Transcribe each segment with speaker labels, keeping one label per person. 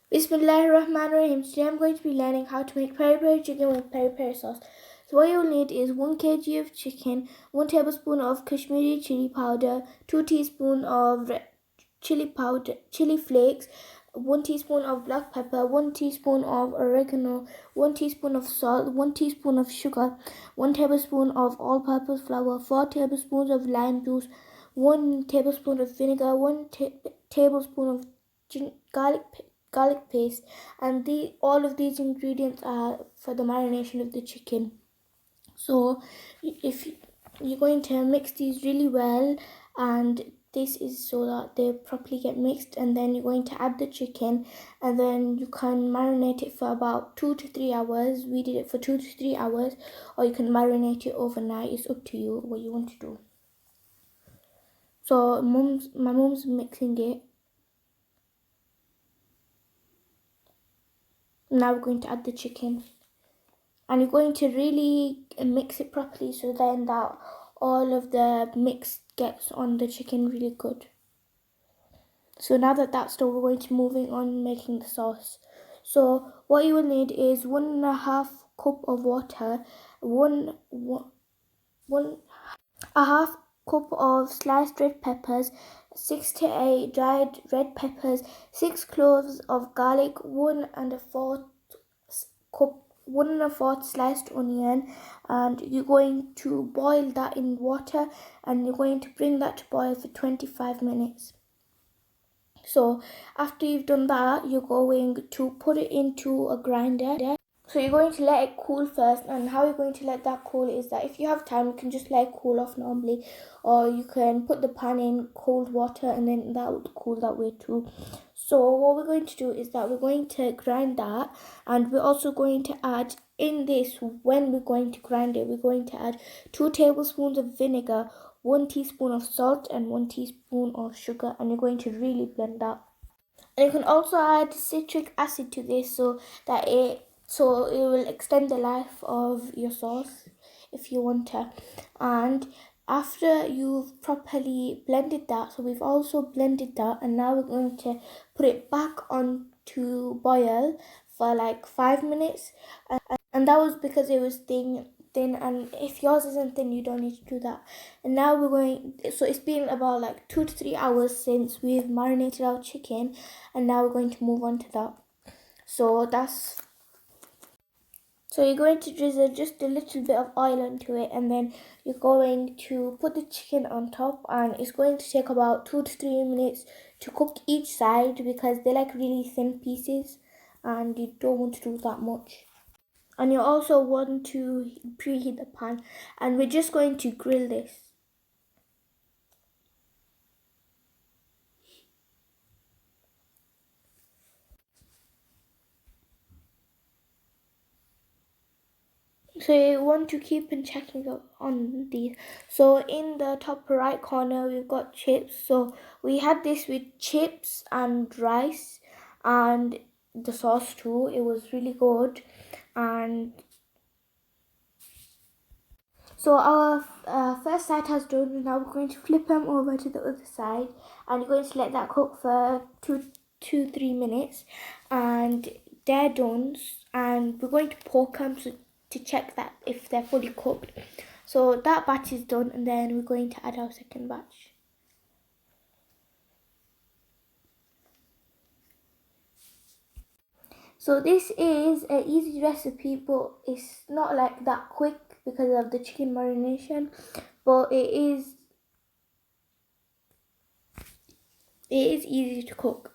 Speaker 1: Bismillahirrahmanirrahim. Today I'm going to be learning how to make peri peri chicken with peri peri sauce. So what you'll need is 1 kg of chicken, 1 tablespoon of Kashmiri chili powder, 2 teaspoons of red chili powder, chili flakes, 1 teaspoon of black pepper, 1 teaspoon of oregano, 1 teaspoon of salt, 1 teaspoon of sugar, 1 tablespoon of all-purpose flour, 4 tablespoons of lime juice, 1 tablespoon of vinegar, 1 tablespoon of garlic paste, and all of these ingredients are for the marination of the chicken. So if you're going to mix these really well, and this is so that they properly get mixed, and then you're going to add the chicken, and then you can marinate it for about 2 to 3 hours. We did it for 2 to 3 hours, or you can marinate it overnight. It's up to you what you want to do. So my mom's mixing it. Now we're going to add the chicken, and you're going to really mix it properly so then that all of the mix gets on the chicken really good. So now that that's done, we're going to moving on making the sauce. So what you will need is 1.5 cup of water, one a half cup of sliced red peppers, 6 to 8 dried red peppers, 6 cloves of garlic, 1 1 1/4 sliced onion, and you're going to boil that in water, and you're going to bring that to boil for 25 minutes. So after you've done that, you're going to put it into a grinder. So you're going to let it cool first, and how you're going to let that cool is that if you have time, you can just let it cool off normally, or you can put the pan in cold water and then that would cool that way too. So what we're going to do is that we're going to grind that, and we're also going to add in this, when we're going to grind it, we're going to add 2 tablespoons of vinegar, 1 teaspoon of salt, and 1 teaspoon of sugar, and you're going to really blend that. And you can also add citric acid to this so it will extend the life of your sauce if you want to. And after you've properly blended that, so we've also blended that, and now we're going to put it back on to boil for like 5 minutes, and that was because it was thin, and if yours isn't thin, you don't need to do that. And now so it's been about like 2 to 3 hours since we've marinated our chicken, and now we're going to move on to that. So you're going to drizzle just a little bit of oil onto it, and then you're going to put the chicken on top, and it's going to take about 2 to 3 minutes to cook each side because they're like really thin pieces and you don't want to do that much. And you also want to preheat the pan, and we're just going to grill this. So you want to keep on checking up on these. So in the top right corner, we've got chips. So we had this with chips and rice and the sauce too. It was really good. And so our first side has done. Now we're going to flip them over to the other side, and you're going to let that cook for 3 minutes, and they're done. And we're going to poke them to check that if they're fully cooked. So that batch is done, and then we're going to add our second batch. So this is an easy recipe, but it's not like that quick because of the chicken marination, but it is easy to cook.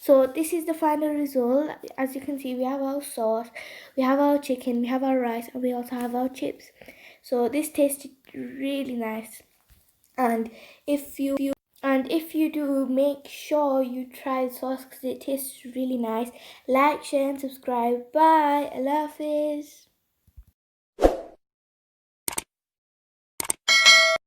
Speaker 1: So this is the final result. As you can see, we have our sauce, we have our chicken, we have our rice, and we also have our chips. So this tasted really nice. And if you do, make sure you try the sauce because it tastes really nice. Like, share, and subscribe. Bye. Allah Hafiz.